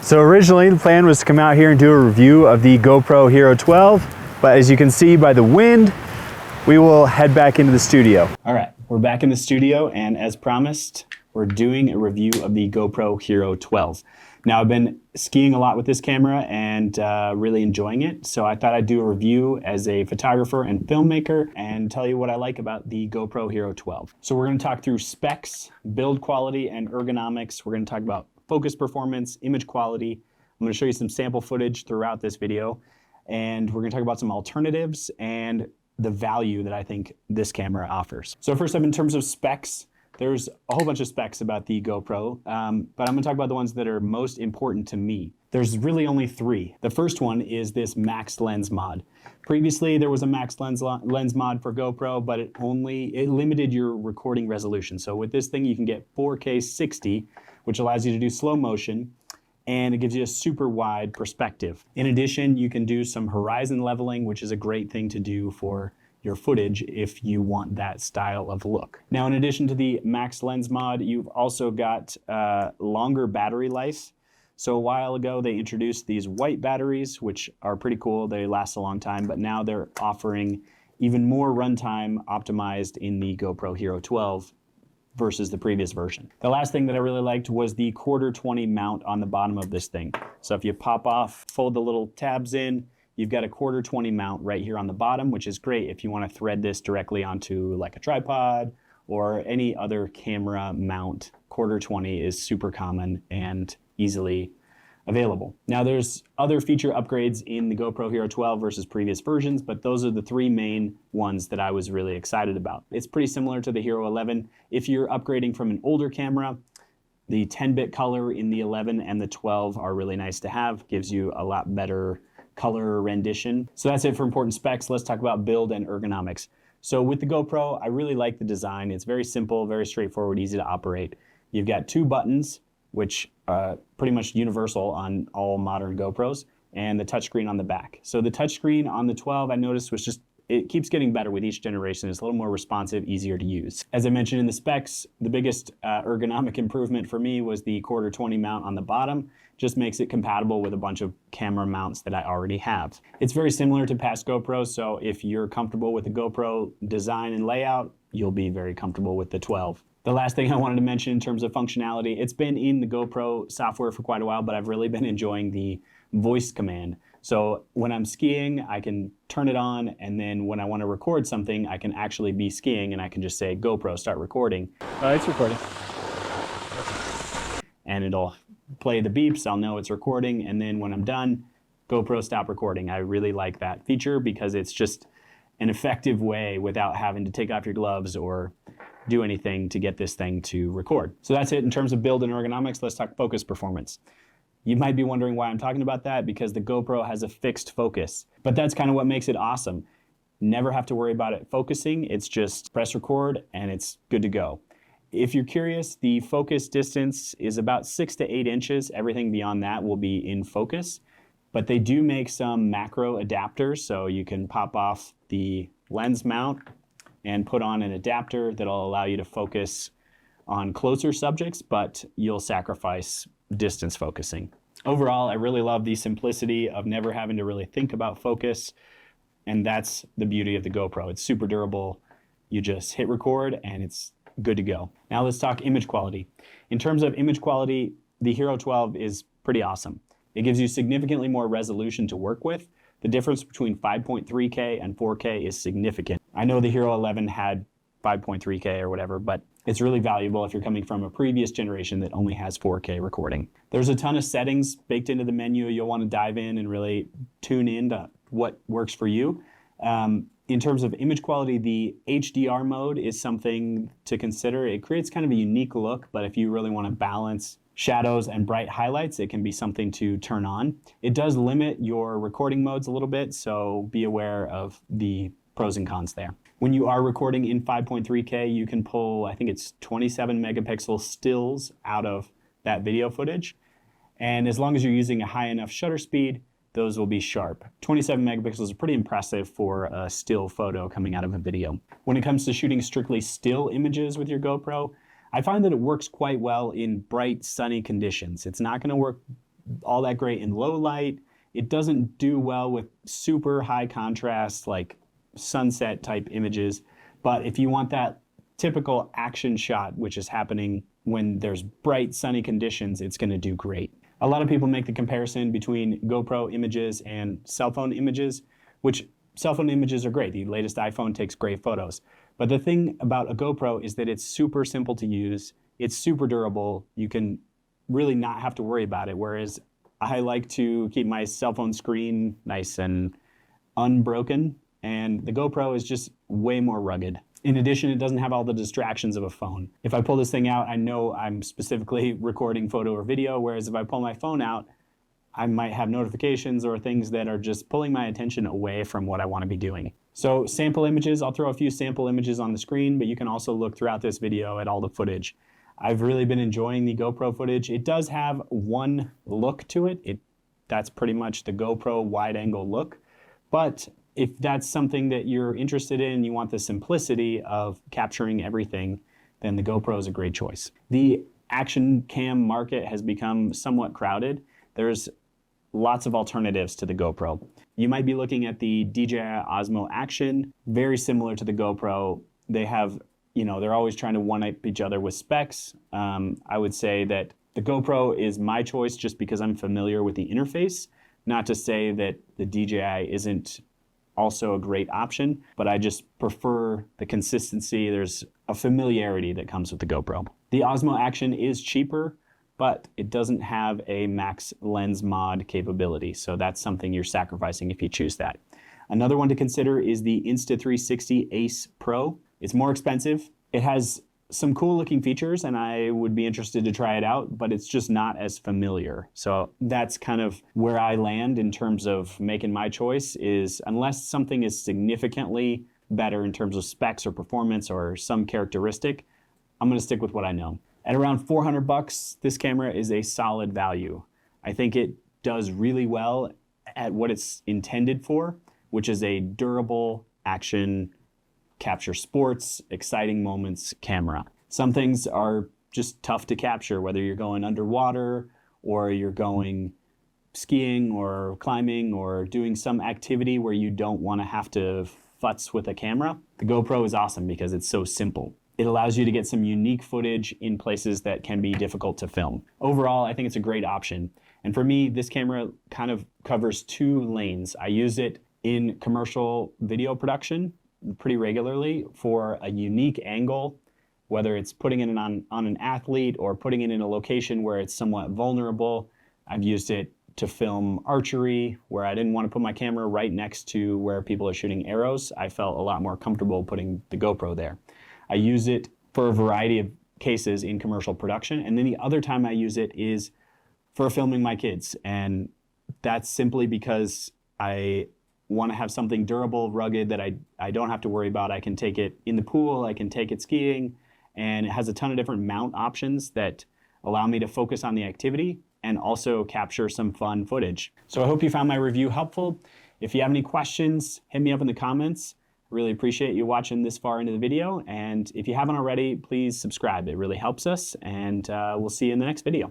So originally the plan was to come out here and do a review of the GoPro Hero 12, but as you can see by the wind, we will head back into the studio. All right, we're back in the studio, and as promised, we're doing a review of the GoPro Hero 12. Now, I've been skiing a lot with this camera and really enjoying it, so I thought I'd do a review as a photographer and filmmaker and tell you what I like about the GoPro Hero 12. So we're going to talk through specs, build quality, and ergonomics. We're going to talk about focus performance, image quality. I'm going to show you some sample footage throughout this video, and we're going to talk about some alternatives and the value that I think this camera offers. So first up, in terms of specs, there's a whole bunch of specs about the GoPro, but I'm going to talk about the ones that are most important to me. There's really only three. The first one is this max lens mod. Previously, there was a max lens mod for GoPro, but it limited your recording resolution. So with this thing, you can get 4K 60, which allows you to do slow motion, and it gives you a super wide perspective. In addition, you can do some horizon leveling, which is a great thing to do for your footage if you want that style of look. Now, in addition to the max lens mod, you've also got longer battery life. So a while ago, they introduced these white batteries, which are pretty cool. They last a long time, but now they're offering even more runtime optimized in the GoPro Hero 12 versus the previous version. The last thing that I really liked was the 1/4-20 mount on the bottom of this thing. So if you pop off, fold the little tabs in, you've got a 1/4-20 mount right here on the bottom, which is great if you want to thread this directly onto like a tripod or any other camera mount. 1/4-20 is super common and easily available. Now, there's other feature upgrades in the GoPro Hero 12 versus previous versions, but those are the three main ones that I was really excited about. It's pretty similar to the Hero 11. If you're upgrading from an older camera, the 10-bit color in the 11 and the 12 are really nice to have. Gives you a lot better color rendition. So that's it for important specs. Let's talk about build and ergonomics. So with the GoPro, I really like the design. It's very simple, very straightforward, easy to operate. You've got two buttons, which are pretty much universal on all modern GoPros, and the touchscreen on the back. So the touchscreen on the 12, I noticed, was just, it keeps getting better with each generation. It's a little more responsive, easier to use. As I mentioned in the specs, the biggest ergonomic improvement for me was the 1/4-20 mount on the bottom. Just makes it compatible with a bunch of camera mounts that I already have. It's very similar to past GoPros, so if you're comfortable with the GoPro design and layout, you'll be very comfortable with the 12. The last thing I wanted to mention in terms of functionality, it's been in the GoPro software for quite a while, but I've really been enjoying the voice command. So when I'm skiing, I can turn it on, and then when I want to record something, I can actually be skiing and I can just say, GoPro, start recording. It's recording. And it'll play the beeps, I'll know it's recording, and then when I'm done, GoPro stop recording. I really like that feature because it's just an effective way without having to take off your gloves or do anything to get this thing to record. So that's it in terms of build and ergonomics. Let's talk focus performance. You might be wondering why I'm talking about that, because the GoPro has a fixed focus, but that's kind of what makes it awesome. Never have to worry about it focusing. It's just press record and it's good to go. If you're curious, the focus distance is about 6 to 8 inches. Everything beyond that will be in focus, but they do make some macro adapters, so you can pop off the lens mount and put on an adapter that'll allow you to focus on closer subjects, but you'll sacrifice distance focusing. Overall, I really love the simplicity of never having to really think about focus, and that's the beauty of the GoPro. It's super durable. You just hit record and it's good to go. Now let's talk image quality. In terms of image quality, the Hero 12 is pretty awesome. It gives you significantly more resolution to work with. The difference between 5.3K and 4K is significant. I know the Hero 11 had 5.3K or whatever, but it's really valuable if you're coming from a previous generation that only has 4K recording. There's a ton of settings baked into the menu. You'll want to dive in and really tune in to what works for you. In terms of image quality, the HDR mode is something to consider. It creates kind of a unique look, but if you really want to balance shadows and bright highlights, it can be something to turn on. It does limit your recording modes a little bit, so be aware of the pros and cons there. When you are recording in 5.3K, you can pull, I think it's 27 megapixel stills out of that video footage. And as long as you're using a high enough shutter speed, those will be sharp. 27 megapixels is pretty impressive for a still photo coming out of a video. When it comes to shooting strictly still images with your GoPro, I find that it works quite well in bright, sunny conditions. It's not going to work all that great in low light. It doesn't do well with super high contrast, like sunset type images. But if you want that typical action shot, which is happening when there's bright sunny conditions, it's going to do great. A lot of people make the comparison between GoPro images and cell phone images, which cell phone images are great. The latest iPhone takes great photos. But the thing about a GoPro is that it's super simple to use. It's super durable. You can really not have to worry about it. Whereas I like to keep my cell phone screen nice and unbroken. And the GoPro is just way more rugged. In addition, it doesn't have all the distractions of a phone. If I pull this thing out, I know I'm specifically recording photo or video, whereas if I pull my phone out, I might have notifications or things that are just pulling my attention away from what I want to be doing. So sample images, I'll throw a few sample images on the screen, but you can also look throughout this video at all the footage. I've really been enjoying the GoPro footage. It does have one look to it. That's pretty much the GoPro wide angle look, but if that's something that you're interested in and you want the simplicity of capturing everything, then the GoPro is a great choice. The action cam market has become somewhat crowded. There's lots of alternatives to the GoPro. You might be looking at the DJI Osmo Action, very similar to the GoPro. They have, they're always trying to one-up each other with specs. I would say that the GoPro is my choice just because I'm familiar with the interface. Not to say that the DJI isn't also a great option, but I just prefer the consistency. There's a familiarity that comes with the GoPro. The Osmo Action is cheaper, but it doesn't have a max lens mod capability, so that's something you're sacrificing if you choose that. Another one to consider is the Insta360 Ace Pro. It's more expensive. It has some cool looking features and I would be interested to try it out, but it's just not as familiar. So that's kind of where I land in terms of making my choice, is unless something is significantly better in terms of specs or performance or some characteristic, I'm going to stick with what I know. At around $400, this camera is a solid value. I think it does really well at what it's intended for, which is a durable action capture sports, exciting moments camera. Some things are just tough to capture, whether you're going underwater or you're going skiing or climbing or doing some activity where you don't want to have to futz with a camera. The GoPro is awesome because it's so simple. It allows you to get some unique footage in places that can be difficult to film. Overall, I think it's a great option. And for me, this camera kind of covers two lanes. I use it in commercial video production pretty regularly for a unique angle, whether it's putting it on an athlete or putting it in a location where it's somewhat vulnerable. I've used it to film archery where I didn't want to put my camera right next to where people are shooting arrows. I felt a lot more comfortable putting the GoPro there. I use it for a variety of cases in commercial production, and then the other time I use it is for filming my kids, and that's simply because I want to have something durable, rugged, that I don't have to worry about. I can take it in the pool, I can take it skiing, and it has a ton of different mount options that allow me to focus on the activity and also capture some fun footage. So I hope you found my review helpful. If you have any questions, hit me up in the comments. I really appreciate you watching this far into the video, and if you haven't already, please subscribe. It really helps us, and we'll see you in the next video.